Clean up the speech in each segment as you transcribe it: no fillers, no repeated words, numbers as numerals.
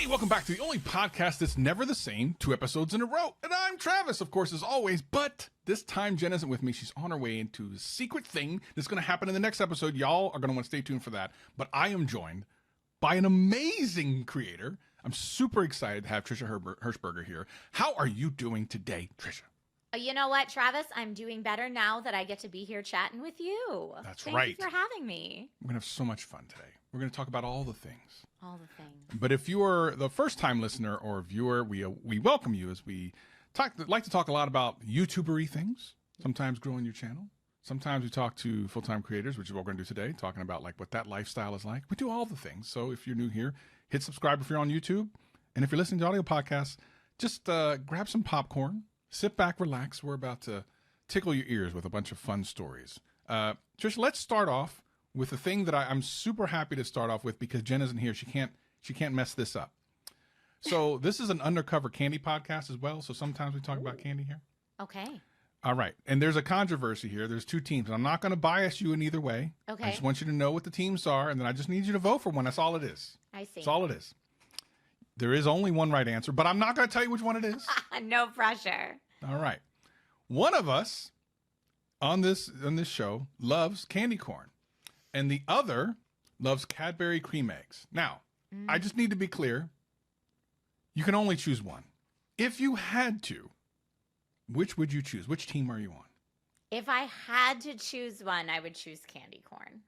Hey, welcome back to the only podcast that's never the same, 2 episodes in a row. And I'm Travis, of course, as always, but this time Jen isn't with me. She's on her way into a secret thing that's going to happen in the next episode. Y'all are going to want to stay tuned for that. But I am joined by an amazing creator. I'm super excited to have Trisha Hershberger here. How are you doing today, Trisha? You know what, Travis? I'm doing better now that I get to be here chatting with you. That's right. Thank you for having me. We're going to have so much fun today. We're going to talk about all the things. All the things. But if you are the first-time listener or viewer, we welcome you as we like to talk a lot about YouTuber-y things, sometimes growing your channel. Sometimes we talk to full-time creators, which is what we're going to do today, talking about like what that lifestyle is like. We do all the things. So if you're new here, hit subscribe if you're on YouTube. And if you're listening to audio podcasts, just grab some popcorn, sit back, relax. We're about to tickle your ears with a bunch of fun stories. Trisha, let's start off with the thing that I'm super happy to start off with because Jen isn't here. She can't mess this up. So this is an undercover candy podcast as well. So sometimes we talk about candy here. Okay. All right. And there's a controversy here. There's 2 teams. I'm not going to bias you in either way. Okay. I just want you to know what the teams are, and then I just need you to vote for one. That's all it is. I see. That's all it is. There is only one right answer, but I'm not going to tell you which one it is. No pressure. All right. One of us on this show loves candy corn, and the other loves Cadbury cream eggs. Now, I just need to be clear. You can only choose one. If you had to, which would you choose? Which team are you on? If I had to choose one, I would choose candy corn.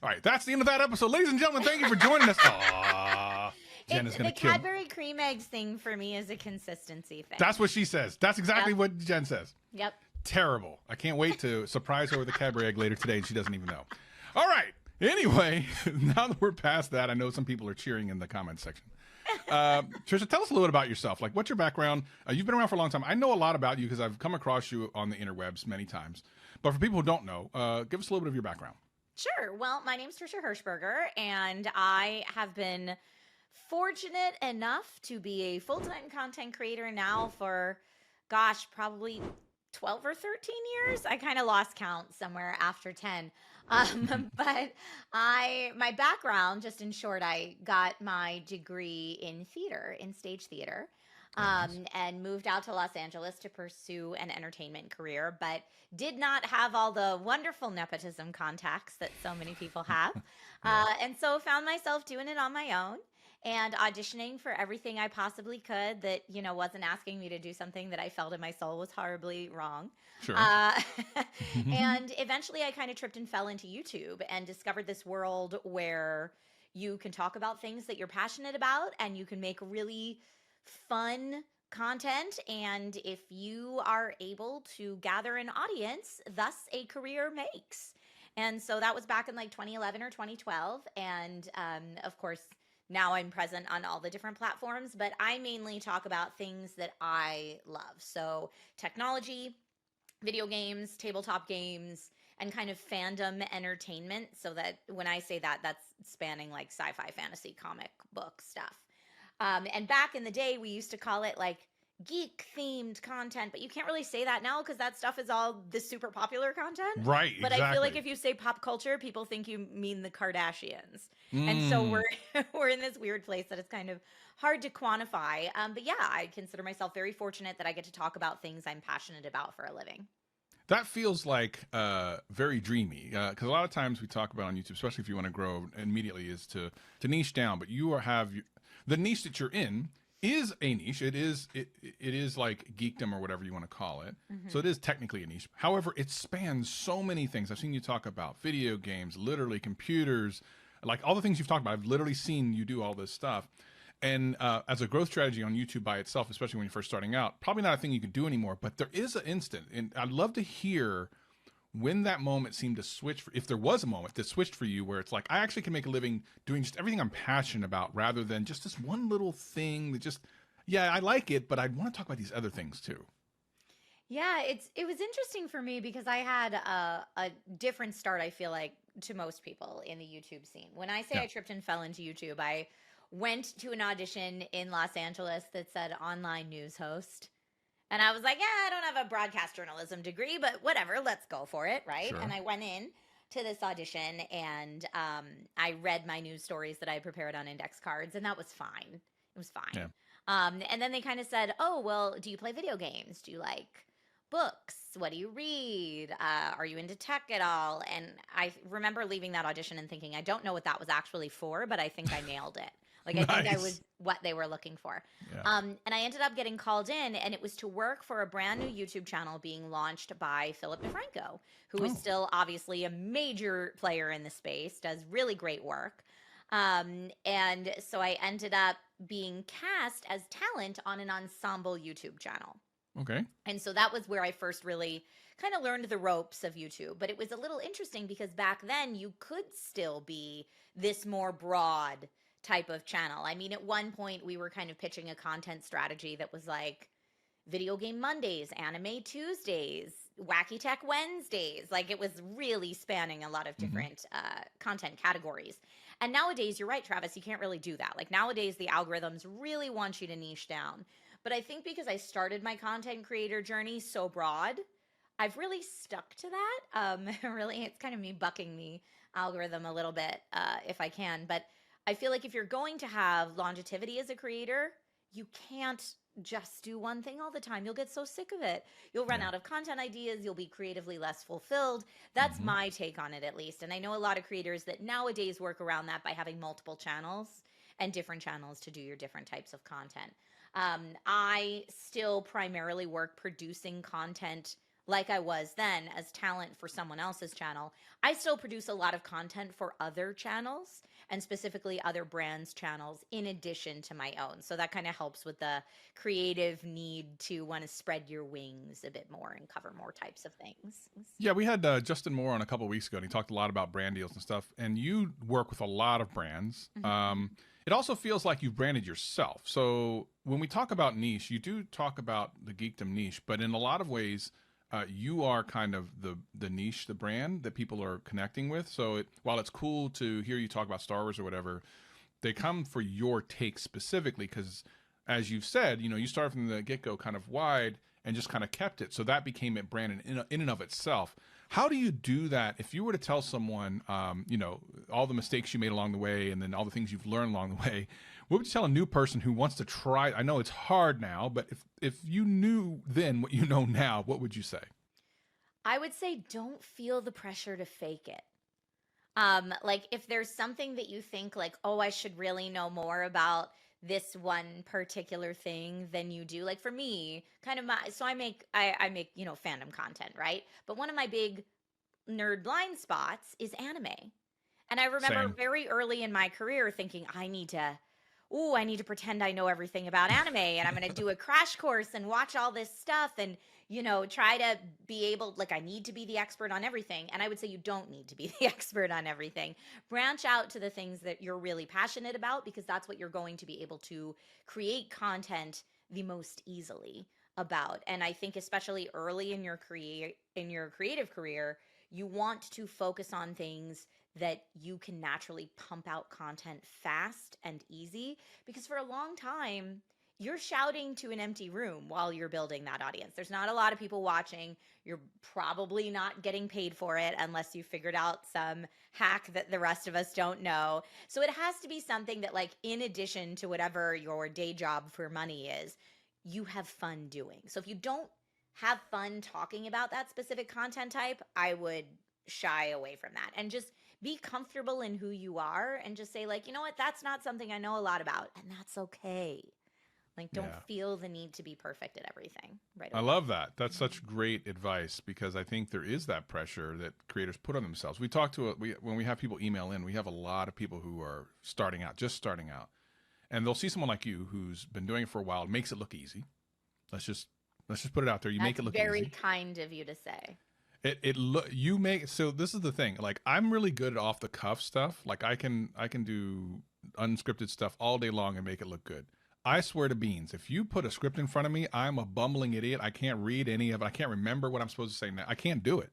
All right, that's the end of that episode. Ladies and gentlemen, thank you for joining us. Aww, Jen is going to kill me. The Cadbury cream eggs thing for me is a consistency thing. That's what she says. That's exactly what Jen says. Yep. Terrible. I can't wait to surprise her with a Cadbury egg later today, and she doesn't even know. All right. Anyway, now that we're past that, I know some people are cheering in the comments section. Trisha, tell us a little bit about yourself. Like, what's your background? You've been around for a long time. I know a lot about you because I've come across you on the interwebs many times. But for people who don't know, give us a little bit of your background. Sure. Well, my name's Trisha Hershberger, and I have been fortunate enough to be a full-time content creator now for, gosh, probably 12 or 13 years. I kind of lost count somewhere after 10. But my background, just in short, I got my degree in theater, in stage theater, and moved out to Los Angeles to pursue an entertainment career, but did not have all the wonderful nepotism contacts that so many people have. And so found myself doing it on my own and auditioning for everything I possibly could that, wasn't asking me to do something that I felt in my soul was horribly wrong. Sure. And eventually I kind of tripped and fell into YouTube and discovered this world where you can talk about things that you're passionate about and you can make really fun content. And if you are able to gather an audience, thus a career makes. And so that was back in like 2011 or 2012. And of course, now I'm present on all the different platforms, but I mainly talk about things that I love. So technology, video games, tabletop games, and kind of fandom entertainment. So that when I say that, that's spanning like sci-fi, fantasy, comic book stuff. And back in the day, we used to call it like geek themed content, but you can't really say that now because that stuff is all the super popular content. Right. But exactly. I feel like if you say pop culture, people think you mean the Kardashians. And so we're in this weird place that it's kind of hard to quantify. But yeah, I consider myself very fortunate that I get to talk about things I'm passionate about for a living. That feels like very dreamy because a lot of times we talk about on YouTube, especially if you want to grow immediately, is to niche down. But you have the niche that you're in is a niche. It is like geekdom or whatever you want to call it. So it is technically a niche. However, it spans so many things. I've seen you talk about video games, literally computers, like all the things you've talked about. I've literally seen you do all this stuff. And as a growth strategy on YouTube by itself, especially when you're first starting out, probably not a thing you can do anymore. But there is an instant, and I'd love to hear when that moment seemed to switch, if there was a moment that switched for you where it's like, I actually can make a living doing just everything I'm passionate about rather than just this one little thing that just, yeah, I like it, but I'd want to talk about these other things too. Yeah, it was interesting for me because I had a different start, I feel like, to most people in the YouTube scene. When I say I tripped and fell into YouTube, I went to an audition in Los Angeles that said online news host. And I was like, yeah, I don't have a broadcast journalism degree, but whatever, let's go for it, right? Sure. And I went in to this audition, and I read my news stories that I had prepared on index cards, and that was fine. It was fine. Yeah. And then they kind of said, "Oh, well, do you play video games? Do you like books? What do you read? Are you into tech at all?" And I remember leaving that audition and thinking, I don't know what that was actually for, but I think I nailed it. Like, I think I was what they were looking for. Yeah. And I ended up getting called in, and it was to work for a brand new YouTube channel being launched by Philip DeFranco, who is still obviously a major player in the space, does really great work. And so I ended up being cast as talent on an ensemble YouTube channel. Okay. And so that was where I first really kind of learned the ropes of YouTube. But it was a little interesting because back then you could still be this more broad type of channel. I mean, at one point we were kind of pitching a content strategy that was like Video Game Mondays, Anime Tuesdays, Wacky Tech Wednesdays. Like, it was really spanning a lot of different content categories. And nowadays, you're right, Travis, you can't really do that. Like, nowadays the algorithms really want you to niche down. But I think because I started my content creator journey so broad, I've really stuck to that. Really, it's kind of me bucking the algorithm a little bit if I can. But I feel like if you're going to have longevity as a creator, you can't just do one thing all the time. You'll get so sick of it. You'll run out of content ideas. You'll be creatively less fulfilled. That's my take on it, at least. And I know a lot of creators that nowadays work around that by having multiple channels and different channels to do your different types of content. I still primarily work producing content like I was then as talent for someone else's channel. I still produce a lot of content for other channels and specifically other brands' channels in addition to my own. So that kind of helps with the creative need to want to spread your wings a bit more and cover more types of things. Yeah, we had Justin Moore on a couple of weeks ago, and he talked a lot about brand deals and stuff. And you work with a lot of brands. It also feels like you've branded yourself. So when we talk about niche, you do talk about the geekdom niche, but in a lot of ways, you are kind of the niche, the brand that people are connecting with. So while it's cool to hear you talk about Star Wars or whatever, they come for your take specifically because, as you've said, you started from the get-go kind of wide and just kind of kept it. So that became a brand in and of itself. How do you do that if you were to tell someone, all the mistakes you made along the way and then all the things you've learned along the way? What would you tell a new person who wants to try? I know it's hard now, but if you knew then what you know now, what would you say? I would say don't feel the pressure to fake it. Like, if there's something that you think like, oh, I should really know more about this one particular thing than you do. Like, for me, kind of I make fandom content, right? But one of my big nerd blind spots is anime. And I remember very early in my career thinking, I need to pretend I know everything about anime, and I'm going to do a crash course and watch all this stuff and, try to be able, like, I need to be the expert on everything. And I would say you don't need to be the expert on everything. Branch out to the things that you're really passionate about, because that's what you're going to be able to create content the most easily about. And I think especially early in your creative career, you want to focus on things that you can naturally pump out content fast and easy, because for a long time, you're shouting to an empty room while you're building that audience. There's not a lot of people watching. You're probably not getting paid for it unless you figured out some hack that the rest of us don't know. So it has to be something that, like, in addition to whatever your day job for money is, you have fun doing. So if you don't have fun talking about that specific content type, I would shy away from that and just be comfortable in who you are and just say, like, you know what, that's not something I know a lot about, and that's okay. Like, don't feel the need to be perfect at everything right away. I love that. That's such great advice, because I think there is that pressure that creators put on themselves. We talk to when we have people email in, we have a lot of people who are just starting out, and they'll see someone like you who's been doing it for a while, makes it look easy. Let's just put it out there. You make it look very easy. kind of you to say. So this is the thing. Like, I'm really good at off the cuff stuff. Like, I can do unscripted stuff all day long and make it look good. I swear to beans, if you put a script in front of me, I'm a bumbling idiot. I can't read any of it. I can't remember what I'm supposed to say now. I can't do it.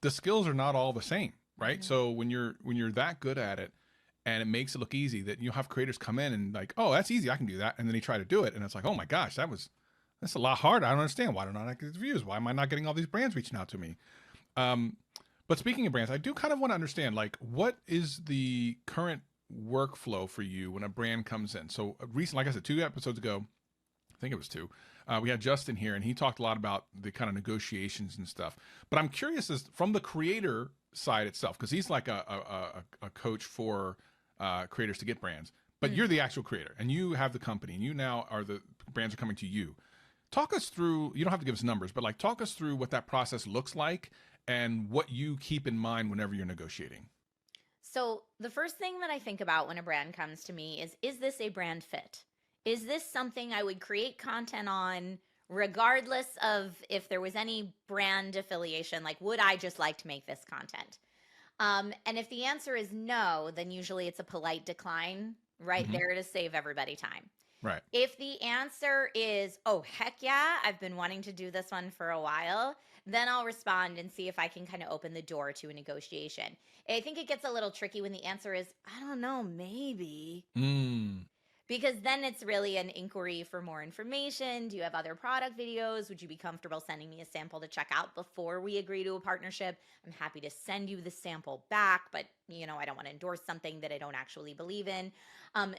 The skills are not all the same, right? So when you're that good at it, and it makes it look easy, that you'll have creators come in and like, oh, that's easy, I can do that, and then they try to do it, and it's like, oh my gosh, that's a lot harder. I don't understand. Why don't I get these views? Why am I not getting all these brands reaching out to me? But speaking of brands, I do kind of want to understand, like, what is the current workflow for you when a brand comes in? So recent, like I said, 2 episodes ago, I think it was 2, we had Justin here, and he talked a lot about the kind of negotiations and stuff. But I'm curious, as from the creator side itself, because he's like a coach for creators to get brands. But you're the actual creator, and you have the company, and you now are the brands are coming to you. Talk us through. You don't have to give us numbers, but like talk us through what that process looks like and what you keep in mind whenever you're negotiating. So the first thing that I think about when a brand comes to me is this a brand fit? Is this something I would create content on regardless of if there was any brand affiliation? Like, would I just like to make this content? And if the answer is no, then usually it's a polite decline right there to save everybody time. Right. If the answer is, oh, heck yeah, I've been wanting to do this one for a while, then I'll respond and see if I can kind of open the door to a negotiation. I think it gets a little tricky when the answer is, I don't know, maybe. Because then it's really an inquiry for more information. Do you have other product videos? Would you be comfortable sending me a sample to check out before we agree to a partnership? I'm happy to send you the sample back, but I don't want to endorse something that I don't actually believe in.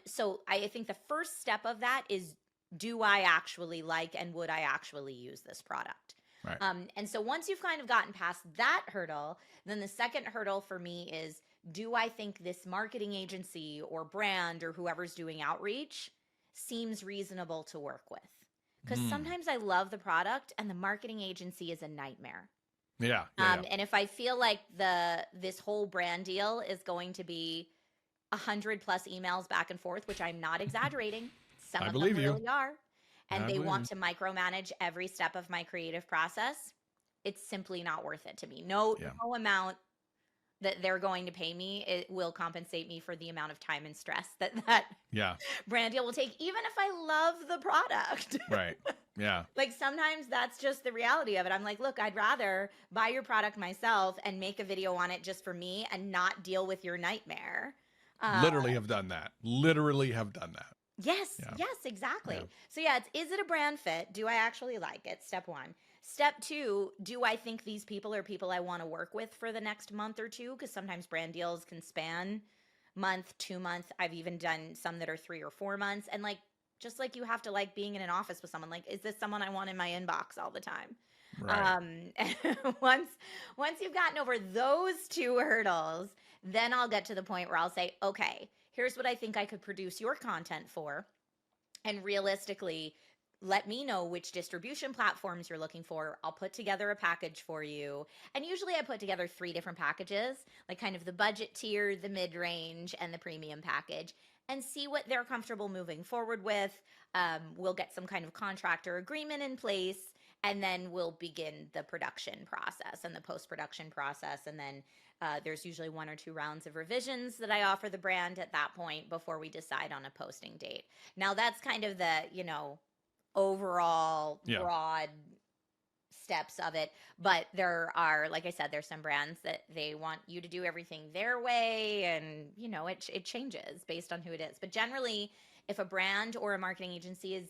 So I think the first step of that is, do I actually like and would I actually use this product? Right. And so once you've kind of gotten past that hurdle, then the second hurdle for me is, do I think this marketing agency or brand or whoever's doing outreach seems reasonable to work with? Because sometimes I love the product and the marketing agency is a nightmare. Yeah. And if I feel like this whole brand deal is going to be 100+ emails back and forth, which I'm not exaggerating, some of them really are, and they want to micromanage every step of my creative process, it's simply not worth it to me. No amount that they're going to pay me, it will compensate me for the amount of time and stress that brand deal will take, even if I love the product. Right. Yeah. Like sometimes that's just the reality of it. I'm like, look, I'd rather buy your product myself and make a video on it just for me and not deal with your nightmare. Literally have done that. Yes, exactly. Yeah. So is it a brand fit? Do I actually like it? Step 1. Step 2, do I think these people are people I want to work with for the next month or two? Because sometimes brand deals can span month, 2 months. I've even done some that are 3 or 4 months. And just like you have to like being in an office with someone, like, is this someone I want in my inbox all the time? Right. Once you've gotten over those 2 hurdles, then I'll get to the point where I'll say, okay, here's what I think I could produce your content for. And realistically, let me know which distribution platforms you're looking for. I'll put together a package for you. And usually I put together 3 different packages, like kind of the budget tier, the mid-range, and the premium package, and see what they're comfortable moving forward with. We'll get some kind of contract or agreement in place, and then we'll begin the production process and the post-production process. And then there's usually 1 or 2 rounds of revisions that I offer the brand at that point before we decide on a posting date. Now that's kind of the, overall broad steps of it, but there are, like I said, there's some brands that they want you to do everything their way, and it changes based on who it is. But generally, if a brand or a marketing agency is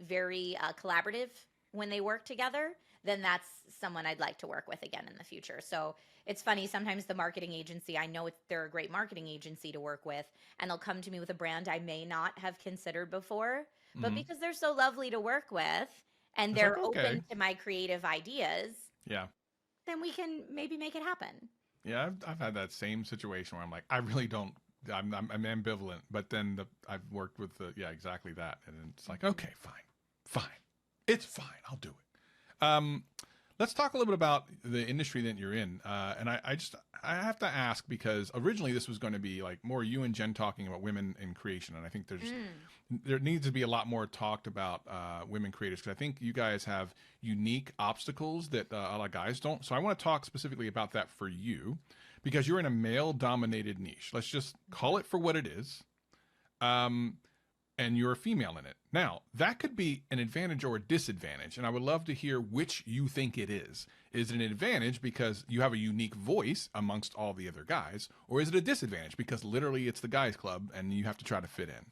very collaborative when they work together, then that's someone I'd like to work with again in the future. So it's funny, sometimes the marketing agency, I know they're a great marketing agency to work with, and they'll come to me with a brand I may not have considered before, but because they're so lovely to work with and they're open to my creative ideas, then we can maybe make it happen. Yeah, I've had that same situation where I'm like, I really don't, I'm ambivalent, but then I've worked with exactly that. And it's like, okay, fine. It's fine. I'll do it. Let's talk a little bit about the industry that you're in. And I have to ask, because originally this was going to be like more you and Jen talking about women in creation. And I think there needs to be a lot more talked about women creators, because I think you guys have unique obstacles that a lot of guys don't. So I want to talk specifically about that for you, because you're in a male dominated niche. Let's just call it for what it is. And you're a female in it. Now, that could be an advantage or a disadvantage, and I would love to hear which you think it is. Is it an advantage because you have a unique voice amongst all the other guys, or is it a disadvantage because literally it's the guys club and you have to try to fit in?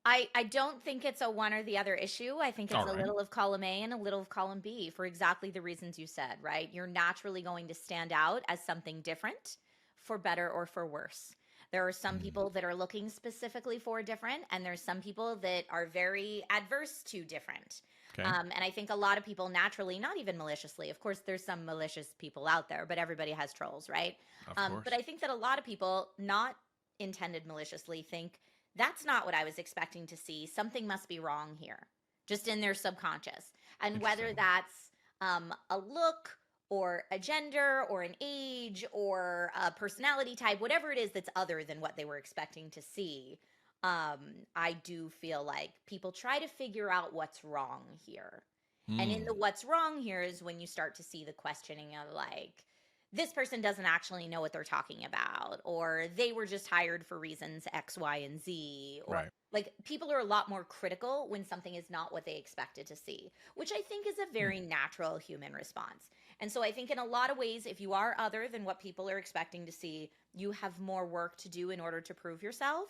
I don't think it's a one or the other issue. I think it's All a right. little of column A and a little of column B for exactly the reasons you said, right? You're naturally going to stand out as something different for better or for worse. There are some Mm, people that are looking specifically for different, and there's some people that are very adverse to different. okay. And I think a lot of people naturally, not even maliciously, of course, there's some malicious people out there, but everybody has trolls, right? Of But course. I think that a lot of people, not intended maliciously, think that's not what I was expecting to see. Something must be wrong here, just in their subconscious. And whether Interesting. that's a look or a gender or an age or a personality type, whatever it is that's other than what they were expecting to see, I do feel like people try to figure out what's wrong here. And in the Mm, what's wrong here is when you start to see the questioning of like, this person doesn't actually know what they're talking about, or they were just hired for reasons X, Y, and Z, or right. like people are a lot more critical when something is not what they expected to see, which I think is a Hmm. very natural human response. And so I think in a lot of ways, if you are other than what people are expecting to see, you have more work to do in order to prove yourself,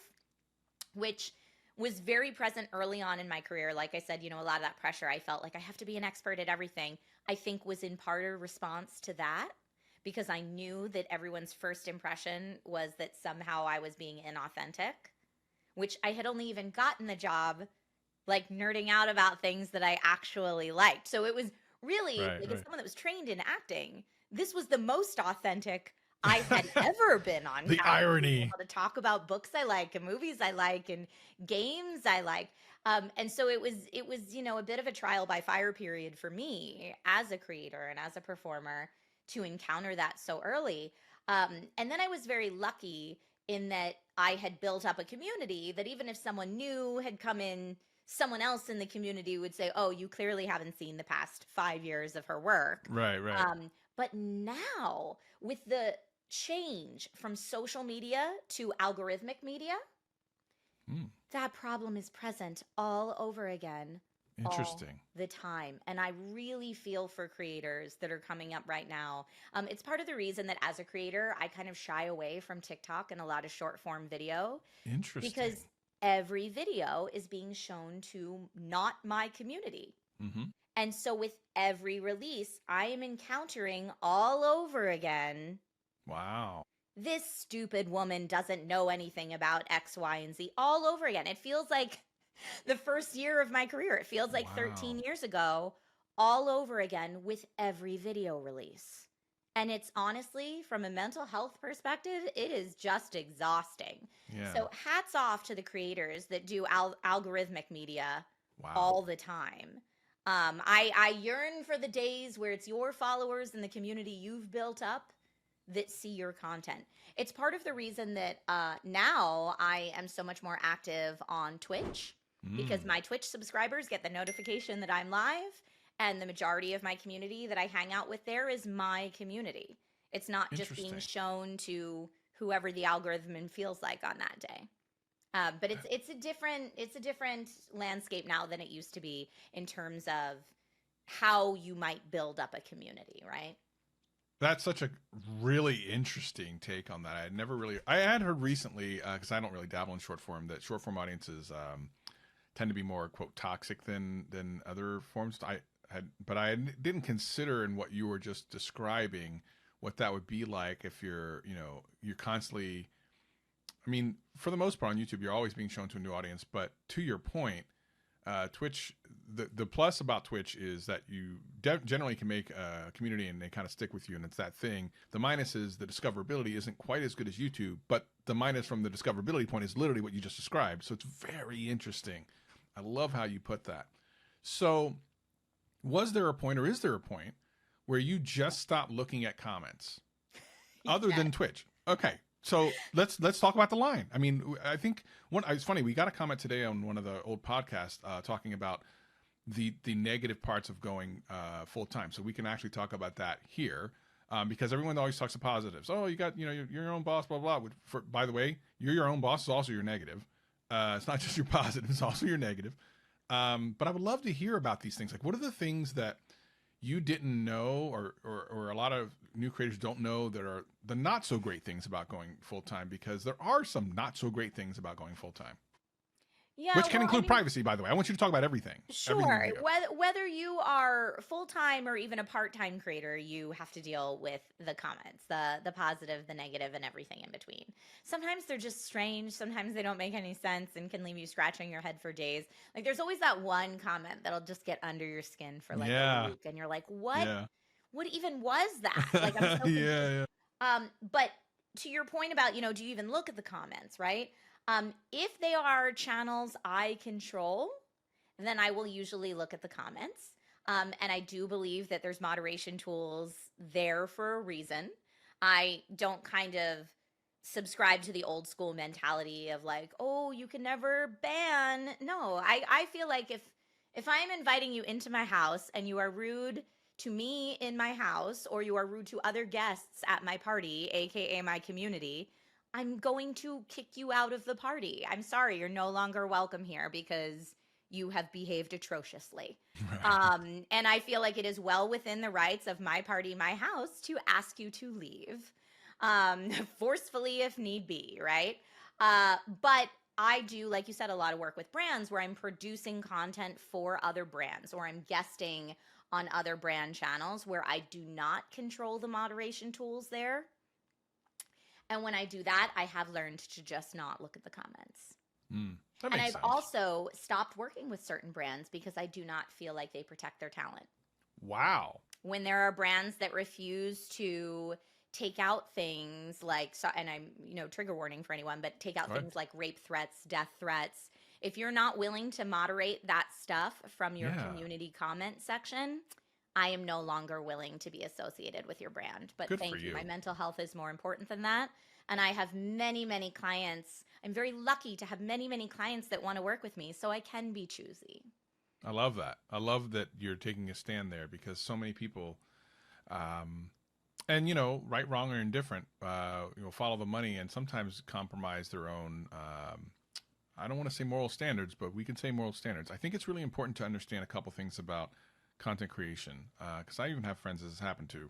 which was very present early on in my career. Like I said, a lot of that pressure, I felt like I have to be an expert at everything, I think was in part a response to that because I knew that everyone's first impression was that somehow I was being inauthentic, which I had only even gotten the job like nerding out about things that I actually liked. So it was really Right. like as Right. someone that was trained in acting, this was the most authentic I had ever been on The camera, being irony. able to talk about books I like and movies I like and games I like. And so it was a bit of a trial by fire period for me as a creator and as a performer to encounter that so early. And then I was very lucky in that I had built up a community that even if someone new had come in, someone else in the community would say, "Oh, you clearly haven't seen the past 5 years of her work." Right. Right. But now, with the change from social media to algorithmic media, Mm, that problem is present all over again, all interesting. the time. And I really feel for creators that are coming up right now. It's part of the reason that as a creator, I kind of shy away from TikTok and a lot of short form video Interesting. because every video is being shown to not my community. Mm-hmm. And so with every release, I am encountering all over again, Wow. this stupid woman doesn't know anything about X, Y, and Z all over again. It feels like the first year of my career. It feels like 13 Wow. years ago, all over again with every video release. And it's honestly, from a mental health perspective, it is just exhausting. Yeah. So, hats off to the creators that do algorithmic media Wow. all the time. I yearn for the days where it's your followers and the community you've built up that see your content. It's part of the reason that now I am so much more active on Twitch because Mm, my Twitch subscribers get the notification that I'm live, and the majority of my community that I hang out with there is my community. It's not just being interesting. shown to whoever the algorithm feels like on that day. But it's a different landscape now than it used to be in terms of how you might build up a community, right? That's such a really interesting take on that. I had never really, I had heard recently, because I don't really dabble in short form, that short form audiences tend to be more quote toxic than other forms. But I didn't consider in what you were just describing what that would be like if you're constantly. I mean, for the most part on YouTube, you're always being shown to a new audience. But to your point, Twitch, the plus about Twitch is that you generally can make a community and they kind of stick with you, and it's that thing. The minus is the discoverability isn't quite as good as YouTube, but the minus from the discoverability point is literally what you just described. So it's very interesting. I love how you put that. So, was there a point, or is there a point, where you just stopped looking at comments other Yes. than Twitch? Okay, so let's talk about the line. I mean, I think it's funny. We got a comment today on one of the old podcasts talking about the negative parts of going full time. So we can actually talk about that here because everyone always talks the positives. Oh, you got you're your own boss, blah blah. By the way, you're your own boss is also your negative. It's not just your positive; it's also your negative. But I would love to hear about these things. Like, what are the things that you didn't know, or a lot of new creators don't know that are the not so great things about going full time? Because there are some not so great things about going full time. Yeah, which can well, I include mean, privacy, by the way. I want you to talk about everything. Everything sure. you do. Whether you are full-time or even a part-time creator, you have to deal with the comments, the positive, the negative, and everything in between. Sometimes they're just strange, sometimes they don't make any sense and can leave you scratching your head for days. Like there's always that one comment that'll just get under your skin for like a Yeah. week and you're like, "What? Yeah. What even was that?" Like I'm so confused. Yeah. But to your point about, do you even look at the comments, right? If they are channels I control, then I will usually look at the comments. And I do believe that there's moderation tools there for a reason. I don't kind of subscribe to the old school mentality of like, oh, you can never ban. No, I feel like if I'm inviting you into my house and you are rude to me in my house or you are rude to other guests at my party, aka my community, I'm going to kick you out of the party. I'm sorry, you're no longer welcome here because you have behaved atrociously. Right. And I feel like it is well within the rights of my party, my house, to ask you to leave forcefully if need be, right? But I do, like you said, a lot of work with brands where I'm producing content for other brands or I'm guesting on other brand channels where I do not control the moderation tools there. And when I do that, I have learned to just not look at the comments. That And makes I've sense. also stopped working with certain brands because I do not feel like they protect their talent. Wow. When there are brands that refuse to take out things like, so, and I'm, trigger warning for anyone, but take out Go ahead. things like rape threats, death threats. If you're not willing to moderate that stuff from your Yeah. community comment section, I am no longer willing to be associated with your brand. But Good for thank you. you. My mental health is more important than that. And I have many, many clients. I'm very lucky to have many, many clients that want to work with me, so I can be choosy. I love that. I love that you're taking a stand there because so many people, and right, wrong, or indifferent, follow the money and sometimes compromise their own. I don't want to say moral standards, but we can say moral standards. I think it's really important to understand a couple things about content creation because I even have friends this has happened to.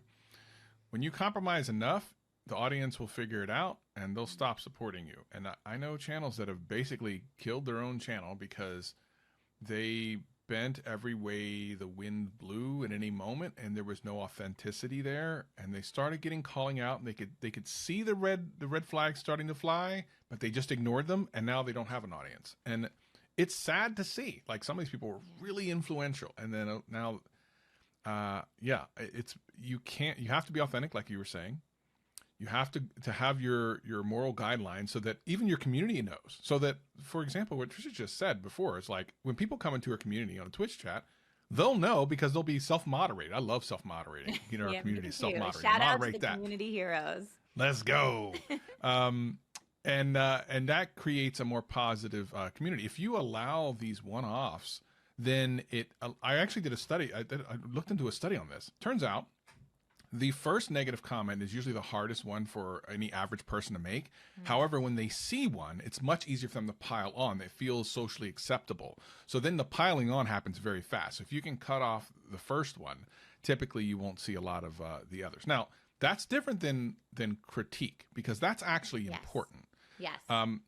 When you compromise enough, the audience will figure it out and they'll stop supporting you. And I know channels that have basically killed their own channel because they bent every way the wind blew at any moment and there was no authenticity there, and they started getting calling out and they could see the red flags starting to fly, but they just ignored them and now they don't have an audience. And it's sad to see, like, some of these people were really influential and then now it's you have to be authentic, like you were saying. You have to have your moral guidelines so that even your community knows. So that, for example, what Trisha just said before is like when people come into our community on a Twitch chat, they'll know because they'll be self-moderated. I love self-moderating. Our Yeah, community me is too. self-moderated. Shout out to Moderate the that. community heroes. Let's go. And that creates a more positive community. If you allow these one-offs, then I actually did a study. I looked into a study on this. Turns out the first negative comment is usually the hardest one for any average person to make. However, when they see one, it's much easier for them to pile on. It feels socially acceptable. So then the piling on happens very fast. So if you can cut off the first one, typically you won't see a lot of the others. Now, that's different than critique because that's actually important. Yes. Can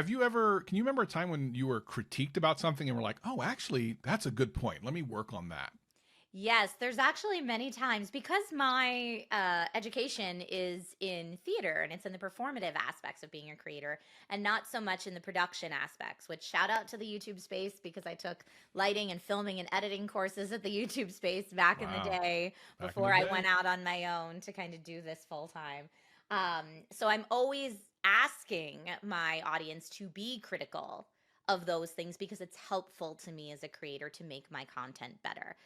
you remember a time when you were critiqued about something and were like, oh, actually, that's a good point. Let me work on that. Yes, there's actually many times because my education is in theater and it's in the performative aspects of being a creator and not so much in the production aspects, which shout out to the YouTube space because I took lighting and filming and editing courses at the YouTube space back in the day before I went out on my own to kind of do this full time. So I'm always asking my audience to be critical of those things because it's helpful to me as a creator to make my content better.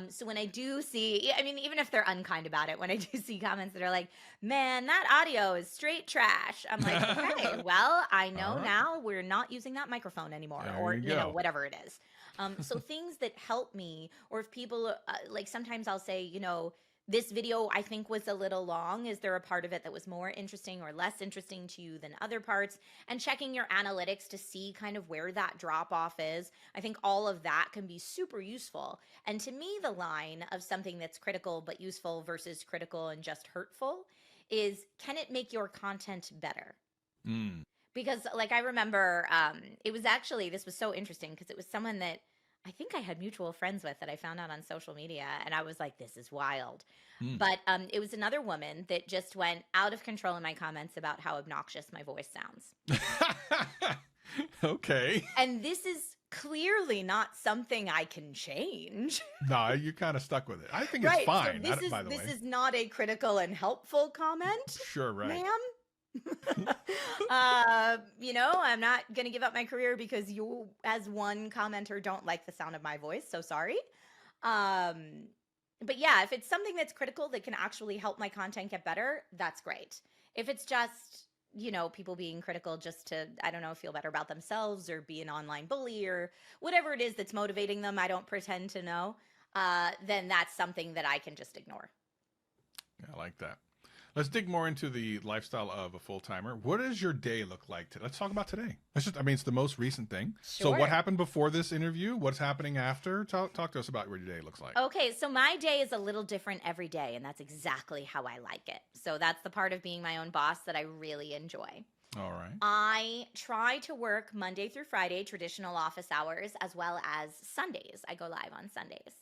So when I do see, I mean, even if they're unkind about it, when I do see comments that are like, man, that audio is straight trash. I'm like, okay, well, I know now we're not using that microphone anymore or, whatever it is. So things that help me, or if people, like sometimes I'll say, this video I think was a little long. Is there a part of it that was more interesting or less interesting to you than other parts? And checking your analytics to see kind of where that drop off is. I think all of that can be super useful. And to me, the line of something that's critical but useful versus critical and just hurtful is, can it make your content better? Because like I remember it was actually this was so interesting because it was someone that I think I had mutual friends with that I found out on social media and I was like this is wild. Hmm. But it was another woman that just went out of control in my comments about how obnoxious my voice sounds. Okay. And this is clearly not something I can change. No, you kind of stuck with it. I think it's Right. So fine, this is by the this way. is not a critical and helpful comment, Sure, right. ma'am. I'm not gonna give up my career because you, as one commenter, don't like the sound of my voice. So sorry. Um, but yeah, if it's something that's critical that can actually help my content get better, that's great. If it's just, people being critical just to, I don't know, feel better about themselves or be an online bully or whatever it is that's motivating them, I don't pretend to know, then that's something that I can just ignore. Yeah, I like that. Let's dig more into the lifestyle of a full-timer. What does your day look like? Let's talk about today. It's the most recent thing. So Sure. what happened before this interview? What's happening after? Talk to us about what your day looks like. Okay, so my day is a little different every day, and that's exactly how I like it. So that's the part of being my own boss that I really enjoy. All right. I try to work Monday through Friday, traditional office hours, as well as Sundays. I go live on Sundays.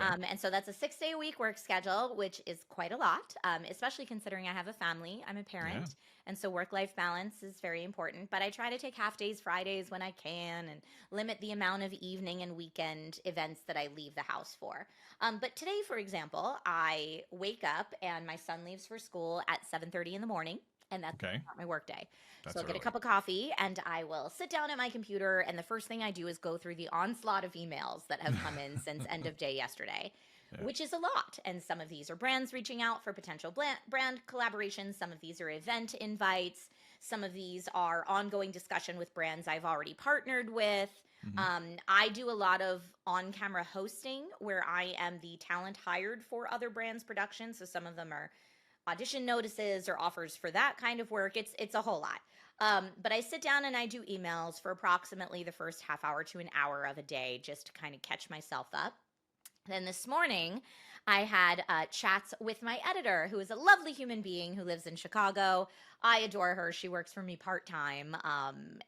Okay. And so that's a 6-day-a-week work schedule, which is quite a lot, especially considering I have a family. I'm a parent. Yeah. And so work-life balance is very important. But I try to take half days, Fridays when I can, and limit the amount of evening and weekend events that I leave the house for. But today, for example, I wake up and my son leaves for school at 7:30 in the morning. And that's Okay. not my work day. That's So I'll get a early. cup of coffee and I will sit down at my computer. And the first thing I do is go through the onslaught of emails that have come in since end of day yesterday, Yeah. which is a lot. And some of these are brands reaching out for potential brand collaborations. Some of these are event invites. Some of these are ongoing discussion with brands I've already partnered with. Mhm. I do a lot of on-camera hosting where I am the talent hired for other brands' productions. So some of them are audition notices or offers for that kind of work. It's a whole lot. But I sit down and I do emails for approximately the first half hour to an hour of a day just to kind of catch myself up. Then this morning, I had chats with my editor, who is a lovely human being who lives in Chicago. I adore her. She works for me part-time,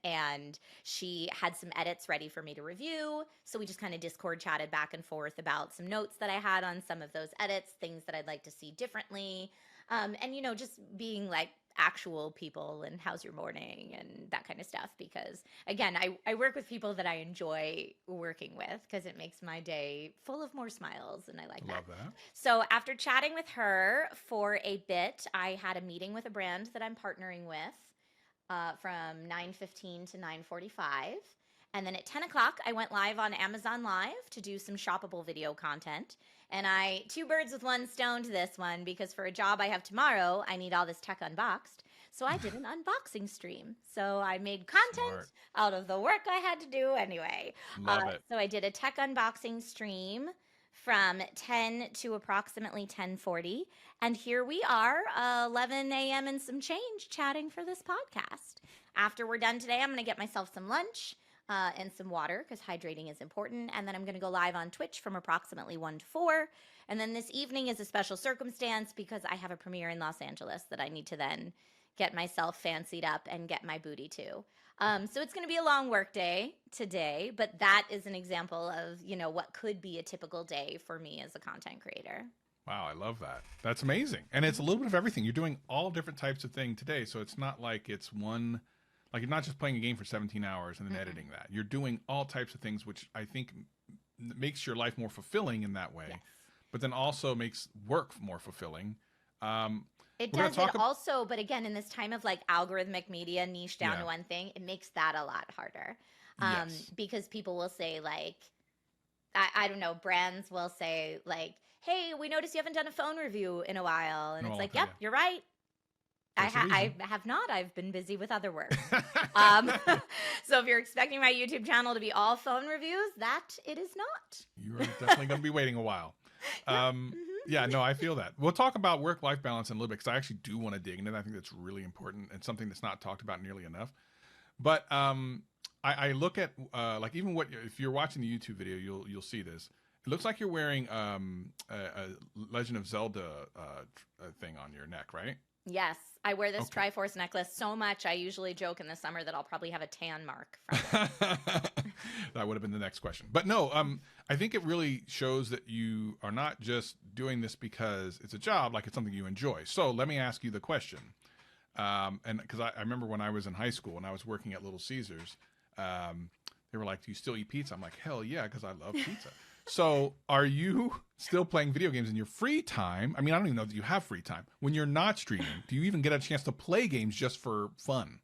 and she had some edits ready for me to review. So we just kind of Discord chatted back and forth about some notes that I had on some of those edits, things that I'd like to see differently. And just being like actual people and how's your morning and that kind of stuff. Because again, I work with people that I enjoy working with because it makes my day full of more smiles and I like that. Love that. So after chatting with her for a bit, I had a meeting with a brand that I'm partnering with from 9:15 to 9:45. And then at 10 o'clock, I went live on Amazon Live to do some shoppable video content. And I two birds with one stone to this one because for a job I have tomorrow, I need all this tech unboxed. So I did an unboxing stream. So I made content Smart. out of the work I had to do anyway. Love it. So I did a tech unboxing stream from 10 to approximately 10:40. And here we are, 11 a.m. and some change chatting for this podcast. After we're done today, I'm going to get myself some lunch. And some water because hydrating is important. And then I'm going to go live on Twitch from approximately 1 to 4. And then this evening is a special circumstance because I have a premiere in Los Angeles that I need to then get myself fancied up and get my booty to. So it's going to be a long work day today, but that is an example of, what could be a typical day for me as a content creator. Wow, I love that. That's amazing. And it's a little bit of everything. You're doing all different types of thing today. So it's not like it's one, like you're not just playing a game for 17 hours and then editing that. You're doing all types of things, which I think makes your life more fulfilling in that way, Yes. but then also makes work more fulfilling. It We're gonna does. talk It also, but again, in this time of like algorithmic media niche down Yeah. to one thing, it makes that a lot harder. Yes. Because people will say like, I don't know, brands will say like, hey, we noticed you haven't done a phone review in a while. And Oh, it's like, okay, yep, yeah. you're right. That's the I reason. have not. I've been busy with other work. Um, so if you're expecting my YouTube channel to be all phone reviews, that it is not. You're definitely going to be waiting a while. Yeah, no, I feel that. We'll talk about work-life balance in a little bit because I actually do want to dig into that. I think that's really important and something that's not talked about nearly enough. But I look at like even if you're watching the YouTube video, you'll see this. It looks like you're wearing a Legend of Zelda thing on your neck, right? Yes, I wear this Okay. Triforce necklace so much. I usually joke in the summer that I'll probably have a tan mark from That would have been the next question. But no, I think it really shows that you are not just doing this because it's a job, like it's something you enjoy. So let me ask you the question. And because I remember when I was in high school and I was working at Little Caesars, they were like, "Do you still eat pizza?" I'm like, "Hell yeah," because I love pizza. So are you still playing video games in your free time? I mean, I don't even know that you have free time. When you're not streaming, do you even get a chance to play games just for fun?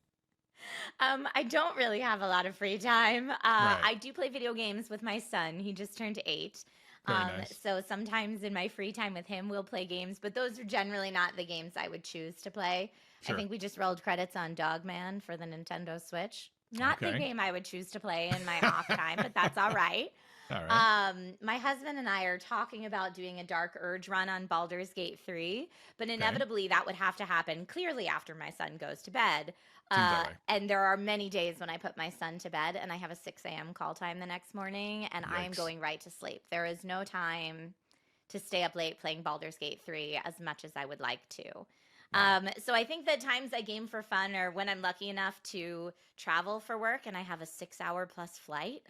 I don't really have a lot of free time. Right. I do play video games with my son. He just turned 8. Very nice. So sometimes in my free time with him, we'll play games, but those are generally not the games I would choose to play. I Sure. think we just rolled credits on Dogman for the Nintendo Switch. Not the Okay. game I would choose to play in my off time, but that's all right. All right. My husband and I are talking about doing a Dark Urge run on Baldur's Gate 3, but Okay. inevitably that would have to happen clearly after my son goes to bed. Seems that way. And there are many days when I put my son to bed and I have a 6 a.m. call time the next morning and I am Yikes. going right to sleep. There is no time to stay up late playing Baldur's Gate 3 as much as I would like to. Wow. So I think the times I game for fun are when I'm lucky enough to travel for work and I have a 6 hour plus flight.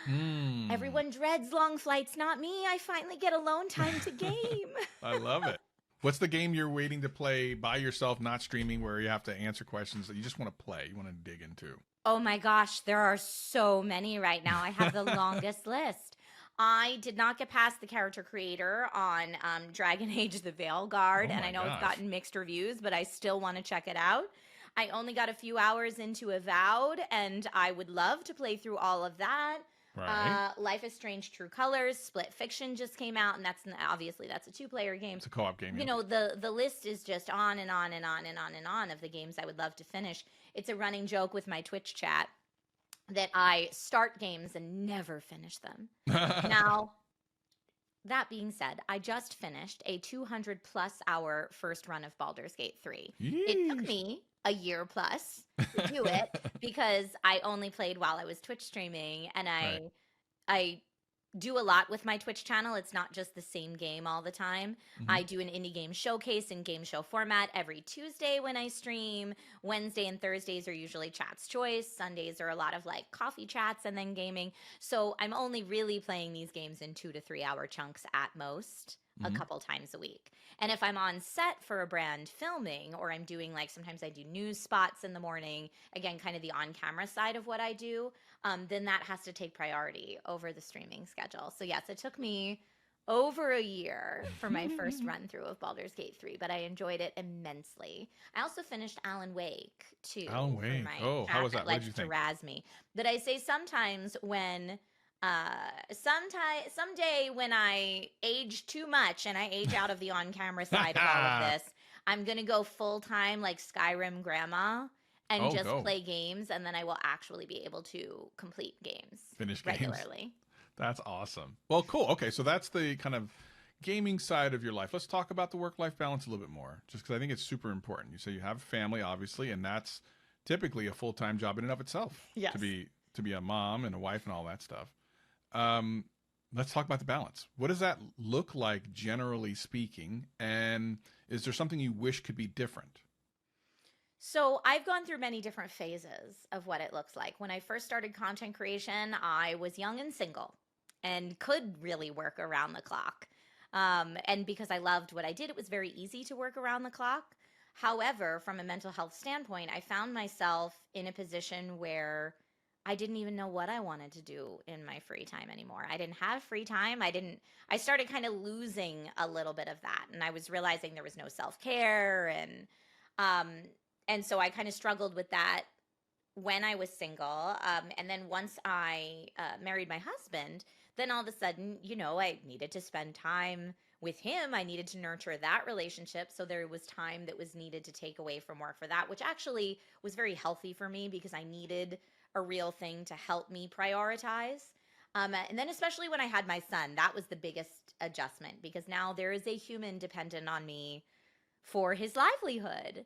Hmm. Everyone dreads long flights, not me. I finally get alone time to game. I love it. What's the game you're waiting to play by yourself, not streaming, where you have to answer questions that you just want to play, you want to dig into? Oh my gosh, there are so many right now. I have the longest list. I did not get past the character creator on Dragon Age the Veilguard, Oh and I my know it's gosh. gotten mixed reviews, but I still want to check it out. I only got a few hours into Avowed, and I would love to play through all of that. Right. Life is Strange True Colors, Split Fiction just came out, and obviously that's a two-player game. It's a co-op game. You Yeah. know, the list is just on and on and on and on and on of the games I would love to finish. It's a running joke with my Twitch chat that I start games and never finish them. Now, that being said, I just finished a 200 plus hour first run of Baldur's Gate 3. It took Yeesh. me a year plus to do it because I only played while I was Twitch streaming and Right. I do a lot with my Twitch channel. It's not just the same game all the time. Hmm. I do an indie game showcase in game show format every Tuesday when I stream. Wednesday and Thursdays are usually Chat's Choice. Sundays are a lot of like coffee chats and then gaming. So I'm only really playing these games in 2 to 3 hour chunks at most, a Hmm. couple times a week. And if I'm on set for a brand filming or I'm doing like sometimes I do news spots in the morning, again, kind of the on camera side of what I do, then that has to take priority over the streaming schedule. So yes, it took me over a year for my first run through of Baldur's Gate 3, but I enjoyed it immensely. I also finished Alan Wake Alan too for Wake. my Oh, how chat was that that? What did you likes to think? razz me. But I say sometimes when someday when I age too much and I age out of the on-camera side of all of this, I'm gonna go full-time like Skyrim grandma and Oh, just go play games, and then I will actually be able to complete games finish games. regularly. That's awesome. Well, cool. Okay, so that's the kind of gaming side of your life. Let's talk about the work-life balance a little bit more, just because I think it's super important. You say you have a family, obviously, and that's typically a full-time job in and of itself Yes. to be a mom and a wife and all that stuff. Um, let's talk about the balance. What does that look like, generally speaking? And is there something you wish could be different? So I've gone through many different phases of what it looks like. When I first started content creation, I was young and single and could really work around the clock. And because I loved what I did, it was very easy to work around the clock. However, from a mental health standpoint, I found myself in a position where I didn't even know what I wanted to do in my free time anymore. I didn't have free time. I started kind of losing a little bit of that. And I was realizing there was no self care um, and so I kind of struggled with that when I was single. And then once I married my husband, then all of a sudden, you know, I needed to spend time with him. I needed to nurture that relationship. So there was time that was needed to take away from work for that, which actually was very healthy for me because I needed a real thing to help me prioritize. And then, especially when I had my son, that was the biggest adjustment because now there is a human dependent on me for his livelihood.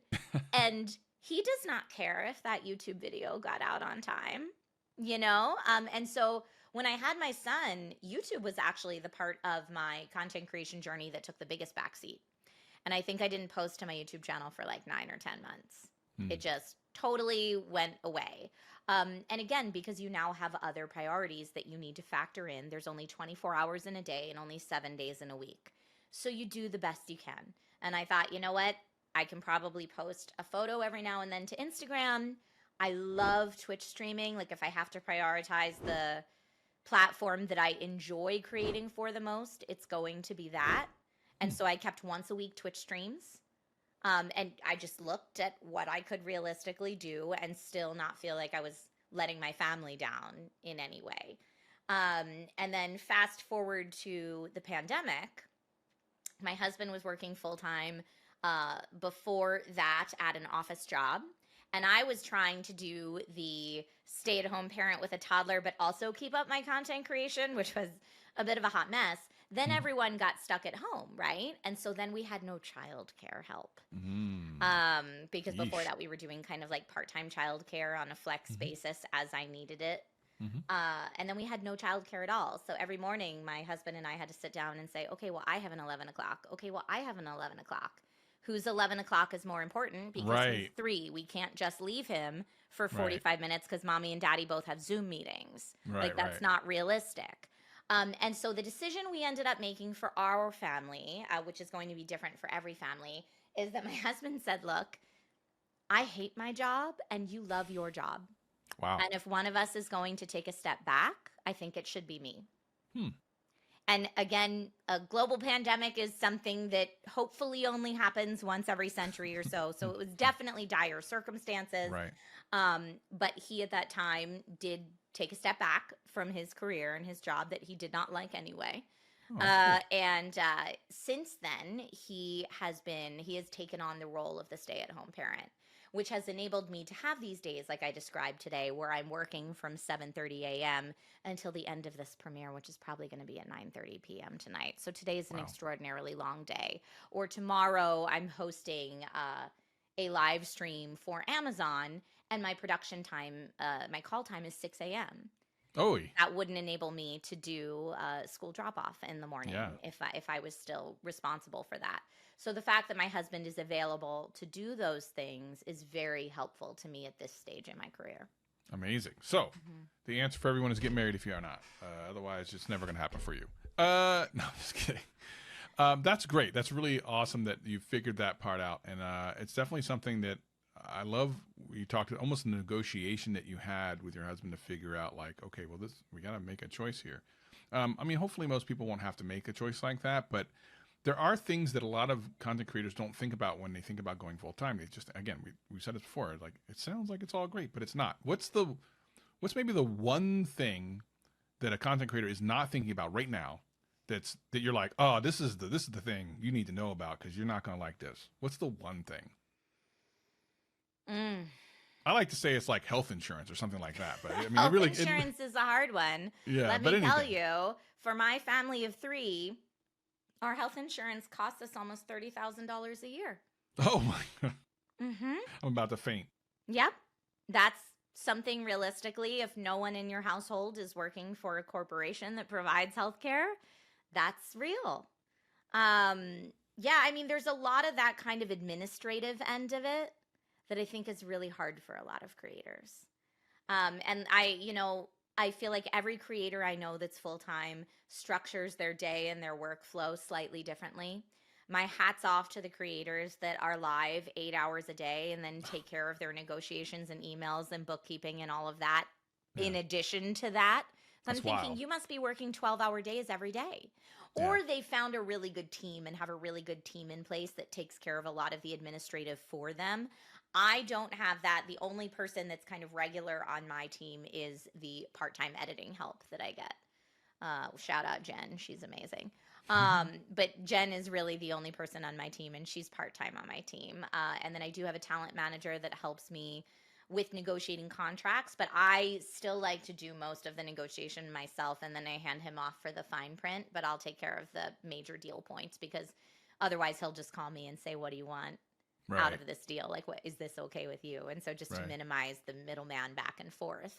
And he does not care if that YouTube video got out on time, you know? And so when I had my son, YouTube was actually the part of my content creation journey that took the biggest backseat. And I think I didn't post to my YouTube channel for like 9 or 10 months. Hmm. It just totally went away. And again, because you now have other priorities that you need to factor in, there's only 24 hours in a day and only 7 days in a week. So you do the best you can. And I thought, you know what? I can probably post a photo every now and then to Instagram. I love Twitch streaming. Like if I have to prioritize the platform that I enjoy creating for the most, it's going to be that. And so I kept once a week Twitch streams. And I just looked at what I could realistically do and still not feel like I was letting my family down in any way. And then fast forward to the pandemic, my husband was working full time before that at an office job. And I was trying to do the stay at home parent with a toddler, but also keep up my content creation, which was a bit of a hot mess. Then everyone got stuck at home, right? And so then we had no childcare help. Because before Yeesh. that we were doing kind of like part-time childcare on a flex basis as I needed it. And then we had no childcare at all. So every morning my husband and I had to sit down and say, okay, well, I have an 11 o'clock. Okay, well, I have an 11 o'clock. Whose 11 o'clock is more important because he's 3. We can't just leave him for 45 minutes because mommy and daddy both have Zoom meetings. Like that's not realistic. And so the decision we ended up making for our family, which is going to be different for every family, is that my husband said, look, I hate my job and you love your job. Wow. And if one of us is going to take a step back, I think it should be me. And again, a global pandemic is something that hopefully only happens once every century or so. So it was definitely dire circumstances. Right. But he at that time did take a step back from his career and his job that he did not like anyway. And since then, he has taken on the role of the stay-at-home parent, which has enabled me to have these days like I described today where I'm working from 7:30 a.m. until the end of this premiere, which is probably going to be at 9:30 p.m. tonight. So today is an extraordinarily long day. Or tomorrow I'm hosting a live stream for Amazon and my production time, my call time is 6 a.m. Oh, That wouldn't enable me to do school drop-off in the morning if I was still responsible for that. So the fact that my husband is available to do those things is very helpful to me at this stage in my career. amazing. So the answer for everyone is get married if you are not. Otherwise, it's never going to happen for you. No, I'm just kidding. That's great. That's really awesome that you figured that part out. And it's definitely something that I love. You talked almost the negotiation that you had with your husband to figure out like, okay, well, we got to make a choice here. I mean, hopefully most people won't have to make a choice like that, but there are things that a lot of content creators don't think about when they think about going full time. They just, again, we said it before, like it sounds like it's all great, but it's not. What's maybe the one thing that a content creator is not thinking about right now that you're like, oh, this is the thing you need to know about because you're not going to like this? What's the one thing? I like to say it's like health insurance or something like that, but I mean, health insurance is a hard one. Yeah, Let me tell you, for my family of 3, our health insurance costs us almost $30,000 a year. Oh my God. I'm about to faint. Yep. That's something realistically, if no one in your household is working for a corporation that provides healthcare, that's real. Yeah, I mean, there's a lot of that kind of administrative end of it that I think is really hard for a lot of creators. And I feel like every creator I know that's full-time structures their day and their workflow slightly differently. My hat's off to the creators that are live 8 hours a day and then take care of their negotiations and emails and bookkeeping and all of that in addition to that. So I'm thinking you must be working 12-hour days every day. Or they found a really good team and have a really good team in place that takes care of a lot of the administrative for them. I don't have that. The only person that's kind of regular on my team is the part-time editing help that I get. Shout out Jen. She's amazing. But Jen is really the only person on my team, and she's part-time on my team. And then I do have a talent manager that helps me with negotiating contracts, but I still like to do most of the negotiation myself, and then I hand him off for the fine print, but I'll take care of the major deal points because otherwise he'll just call me and say, what do you want out of this deal? Like, what is this okay with you? And so just to minimize the middleman back and forth,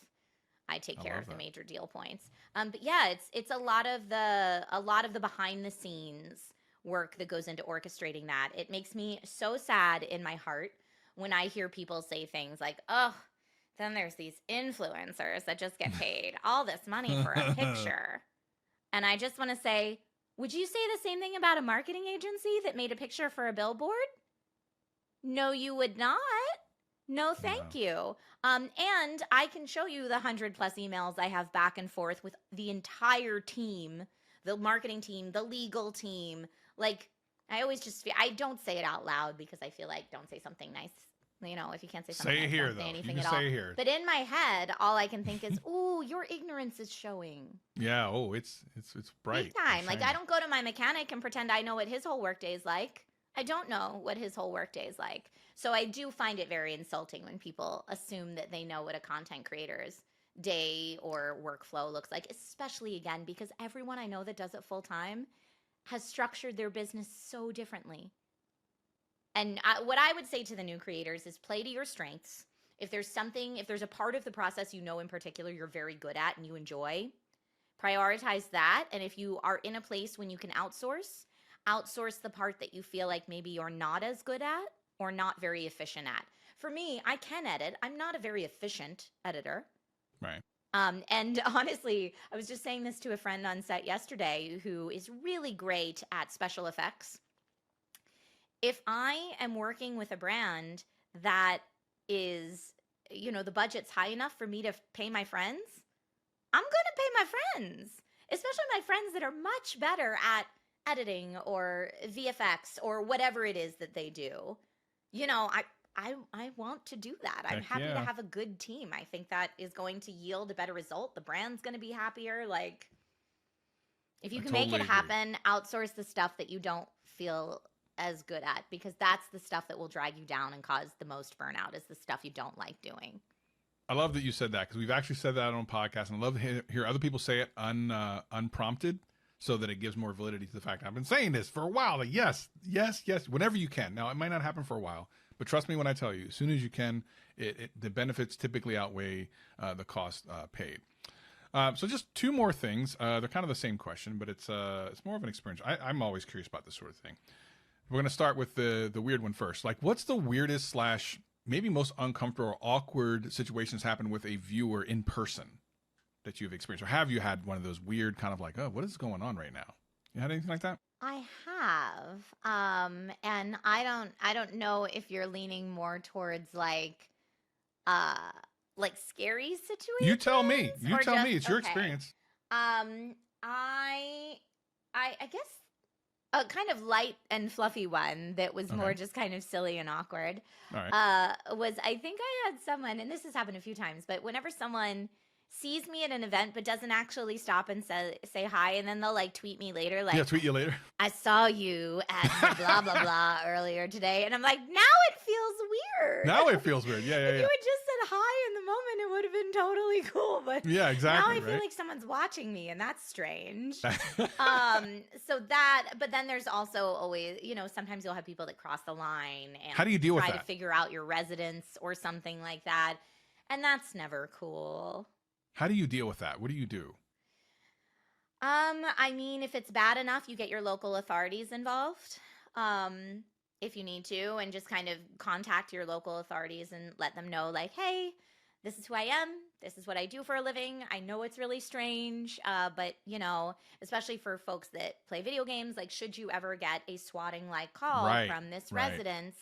I take care of the major deal points. But yeah, it's a lot of the behind the scenes work that goes into orchestrating that. It makes me so sad in my heart when I hear people say things like, oh, then there's these influencers that just get paid all this money for a picture. And I just want to say, would you say the same thing about a marketing agency that made a picture for a billboard? No, you would not. No, thank you. And I can show you the 100+ emails I have back and forth with the entire team, the marketing team, the legal team. Like, I always just feel, I don't say it out loud because I feel like don't say something nice. You know, if you can't say something nice, here, don't say though. anything You can at all. say here. But in my head, all I can think is, ooh, your ignorance is showing. Yeah. Oh, it's bright. Big time. Like, I don't go to my mechanic and pretend I know what his whole workday is like. I don't know what his whole workday is like. So I do find it very insulting when people assume that they know what a content creator's day or workflow looks like, especially, again, because everyone I know that does it full time has structured their business so differently. And what I would say to the new creators is play to your strengths. If there's a part of the process you know in particular you're very good at and you enjoy, prioritize that. And if you are in a place when you can outsource the part that you feel like maybe you're not as good at or not very efficient at. For me, I can edit. I'm not a very efficient editor. Right. And honestly, I was just saying this to a friend on set yesterday who is really great at special effects. If I am working with a brand that is, the budget's high enough for me to pay my friends, I'm going to pay my friends, especially my friends that are much better at editing or VFX or whatever it is that they do. I want to do that. I'm happy to have a good team. I think that is going to yield a better result. The brand's going to be happier. Like, if you can make it happen, outsource the stuff that you don't feel as good at, because that's the stuff that will drag you down and cause the most burnout, is the stuff you don't like doing. I love that you said that, because we've actually said that on podcasts, and I love to hear other people say it unprompted, so that it gives more validity to the fact I've been saying this for a while. Like, yes, whenever you can. Now, it might not happen for a while, but trust me when I tell you, as soon as you can, the benefits typically outweigh the cost paid. So just two more things. They're kind of the same question, but it's more of an experience. I'm always curious about this sort of thing. We're going to start with the weird one first. Like, what's the weirdest / maybe most uncomfortable or awkward situations happen with a viewer in person that you've experienced? Or have you had one of those weird kind of like, oh, what is going on right now? You had anything like that? I have. And I don't know if you're leaning more towards like scary situations. You tell me. It's your okay. experience. I guess a kind of light and fluffy one that was more just kind of silly and awkward. All right. Was, I think I had someone, and this has happened a few times, but whenever someone sees me at an event but doesn't actually stop and say hi, and then they'll like tweet me later, like, tweet you later. I saw you at blah blah blah earlier today, and I'm like, now it feels weird. Now it feels weird. Yeah. If you had just said hi in the moment, it would have been totally cool. But yeah, exactly. Now I feel like someone's watching me, and that's strange. But then there's also always, sometimes you'll have people that cross the line and how do you deal with that? Try to figure out your residence or something like that, and that's never cool. How do you deal with that? What do you do? I mean, if it's bad enough, you get your local authorities involved, if you need to, and just kind of contact your local authorities and let them know, like, hey, this is who I am. This is what I do for a living. I know it's really strange, but, especially for folks that play video games, like, should you ever get a swatting-like call from this residence,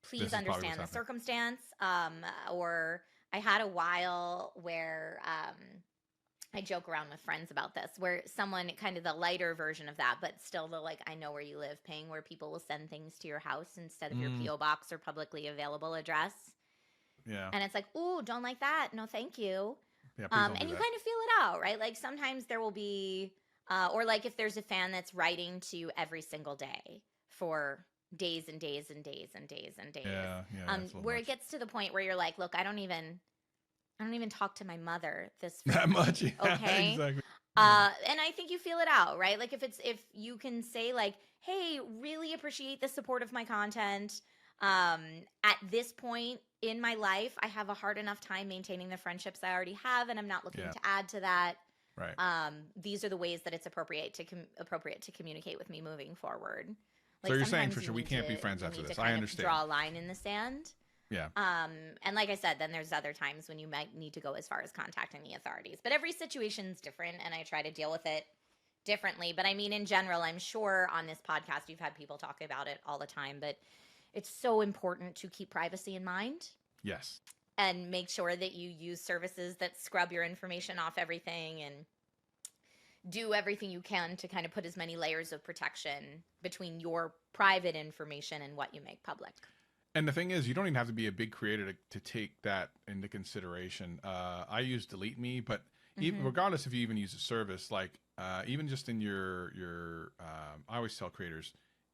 please understand the circumstance, or I had a while where I joke around with friends about this, where someone, kind of the lighter version of that, but still the like, I know where you live paying, where people will send things to your house instead of your P.O. box or publicly available address. Yeah. And it's like, ooh, don't like that. No, thank you. Yeah, and you kind of feel it out, right? Like sometimes there will be, or like if there's a fan that's writing to you every single day for days and days and days and days and days. Yeah, where it gets to the point where you're like, look, I don't even talk to my mother this that much. Yeah, okay. Exactly. And I think you feel it out, right? Like if you can say like, hey, really appreciate the support of my content. At this point in my life, I have a hard enough time maintaining the friendships I already have, and I'm not looking to add to that. Right. These are the ways that it's appropriate to communicate with me moving forward. So you're saying, sometimes Trisha, we can't be friends you after need this. to I kind of understand. draw a line in the sand. Yeah. And like I said, then there's other times when you might need to go as far as contacting the authorities. But every situation's different, and I try to deal with it differently. But I mean, in general, I'm sure on this podcast you've had people talk about it all the time, but it's so important to keep privacy in mind. Yes. And make sure that you use services that scrub your information off everything and do everything you can to kind of put as many layers of protection between your private information and what you make public. And the thing is, you don't even have to be a big creator to take that into consideration. I use Delete Me, but even regardless if you even use a service, like even just in your I always tell creators,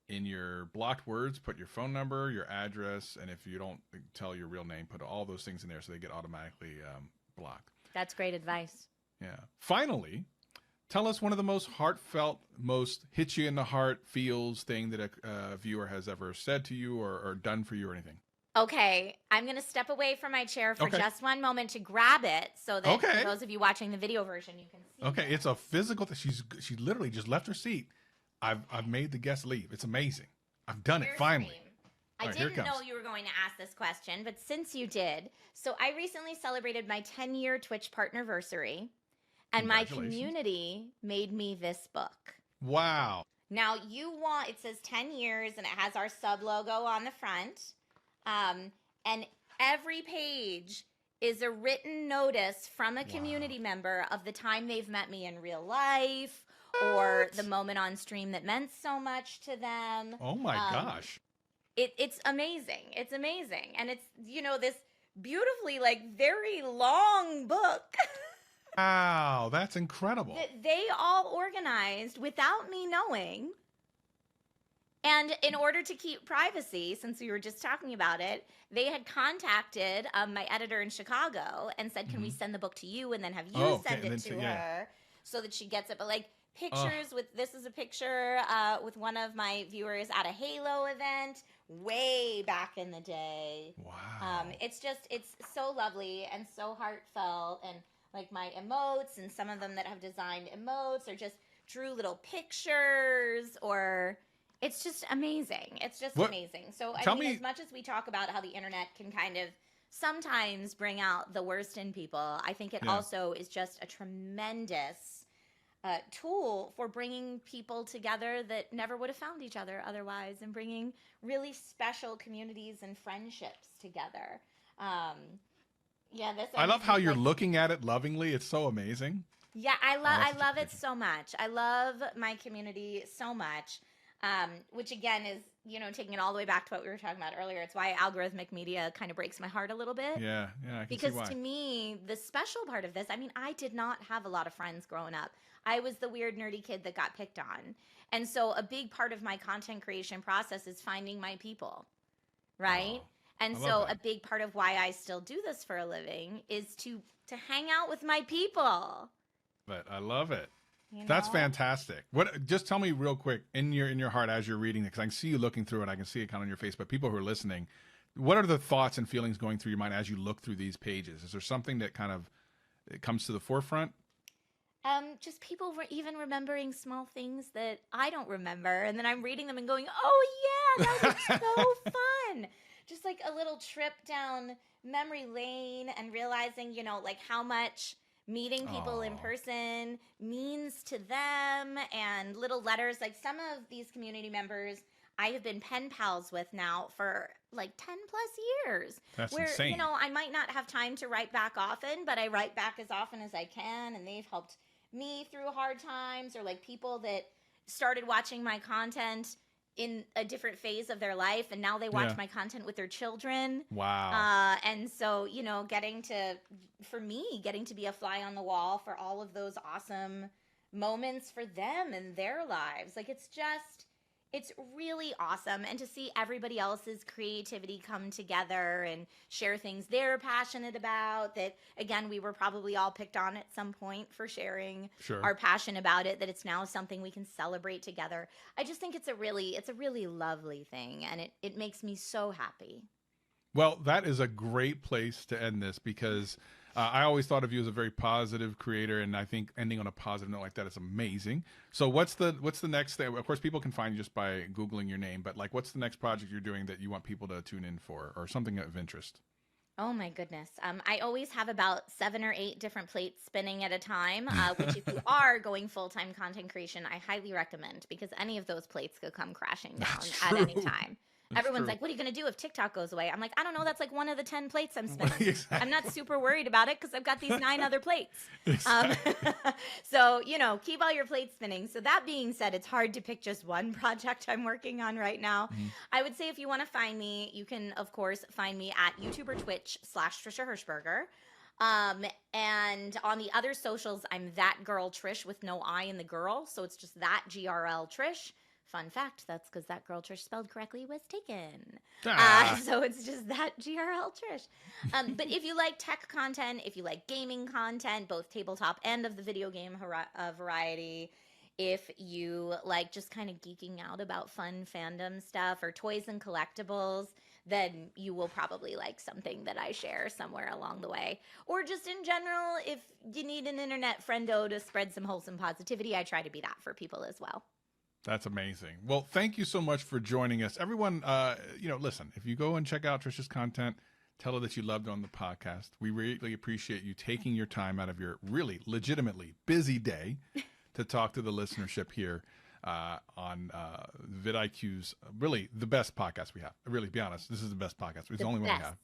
in your blocked words, put your phone number, your address, and if you don't tell your real name, put all those things in there so they get automatically blocked. That's great advice. Yeah. Finally, tell us one of the most heartfelt, most hit you in the heart feels thing that a viewer has ever said to you or done for you or anything. Okay, I'm going to step away from my chair for just one moment to grab it so that for those of you watching the video version, you can see Okay, it's a physical thing. She literally just left her seat. I've made the guest leave. It's amazing. I've done it finally. I didn't know you were going to ask this question, but since you did, so I recently celebrated my 10-year Twitch partnerversary, and my community made me this book. Wow. Now, it says 10 years, and it has our sub logo on the front, and every page is a written notice from a community member of the time they've met me in real life, or the moment on stream that meant so much to them. Oh my gosh. It's amazing. It's amazing. And it's, this beautifully, very long book. Wow, that's incredible. That they all organized without me knowing. And in order to keep privacy, since we were just talking about it, they had contacted my editor in Chicago and said, can we send the book to you and then have you send it to her so that she gets it? But pictures this is a picture with one of my viewers at a Halo event way back in the day. Wow. It's so lovely and so heartfelt, and my emotes, and some of them that have designed emotes or just drew little pictures, or it's just amazing. It's just amazing. So I mean, as much as we talk about how the internet can kind of sometimes bring out the worst in people, I think it also is just a tremendous tool for bringing people together that never would have found each other otherwise, and bringing really special communities and friendships together. I love how you're looking at it lovingly. It's so amazing. Yeah, I love it so much. I love my community so much, which again is, taking it all the way back to what we were talking about earlier. It's why algorithmic media kind of breaks my heart a little bit. Yeah, I can because see why. To me, the special part of this, I mean, I did not have a lot of friends growing up. I was the weird, nerdy kid that got picked on. And so a big part of my content creation process is finding my people, right? And so a big part of why I still do this for a living is to hang out with my people. But I love it. That's fantastic. Just tell me real quick, in your heart as you're reading it, because I can see you looking through it, I can see it kind of on your face, but people who are listening, what are the thoughts and feelings going through your mind as you look through these pages? Is there something that kind of comes to the forefront? Just people even remembering small things that I don't remember, and then I'm reading them and going, oh yeah, that was so fun. Just a little trip down memory lane, and realizing, how much meeting people in person means to them, and little letters. Some of these community members I have been pen pals with now for 10 plus years. That's insane. I might not have time to write back often, but I write back as often as I can, and they've helped me through hard times, or people that started watching my content in a different phase of their life, and now they watch my content with their children. Wow. And so, getting to be a fly on the wall for all of those awesome moments for them and their lives. It's really awesome. And to see everybody else's creativity come together and share things they're passionate about, that, again, we were probably all picked on at some point for sharing our passion about it, that it's now something we can celebrate together. I just think it's a really lovely thing, and it makes me so happy. Well, that is a great place to end this, because I always thought of you as a very positive creator, and I think ending on a positive note like that is amazing. So what's the next thing? Of course, people can find you just by Googling your name, but like, what's the next project you're doing that you want people to tune in for, or something of interest? Oh my goodness. I always have about 7 or 8 different plates spinning at a time, which if you are going full-time content creation, I highly recommend because any of those plates could come crashing down That's at any true. time. That's Everyone's true. like, what are you going to do if TikTok goes away? I'm like, I don't know. That's like one of the 10 plates I'm spinning. Exactly. I'm not super worried about it because I've got these 9 other plates. Um, Exactly. so, keep all your plates spinning. So that being said, it's hard to pick just one project I'm working on right now. Mhm. I would say if you want to find me, you can, of course, find me at YouTube or Twitch /Trisha Hershberger. And on the other socials, I'm that girl Trish with no I in the girl. So it's just that GRL Trish. Fun fact, that's because that girl Trish spelled correctly was taken. Ah. So it's just that GRL Trish. But if you like tech content, if you like gaming content, both tabletop and of the video game variety, if you like just kind of geeking out about fun fandom stuff or toys and collectibles, then you will probably like something that I share somewhere along the way. Or just in general, if you need an internet friendo to spread some wholesome positivity, I try to be that for people as well. That's amazing. Well, thank you so much for joining us. Everyone, listen, if you go and check out Trisha's content, tell her that you loved her on the podcast. We really appreciate you taking your time out of your really legitimately busy day to talk to the listenership here on vidIQ's really the best podcast we have. Really, be honest, this is the best podcast. It's the only one we have,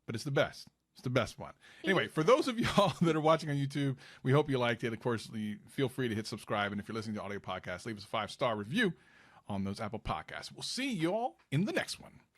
but it's the best. It's the best one. Anyway, for those of y'all that are watching on YouTube, we hope you liked it. Of course, feel free to hit subscribe. And if you're listening to audio podcasts, leave us a 5-star review on those Apple Podcasts. We'll see you all in the next one.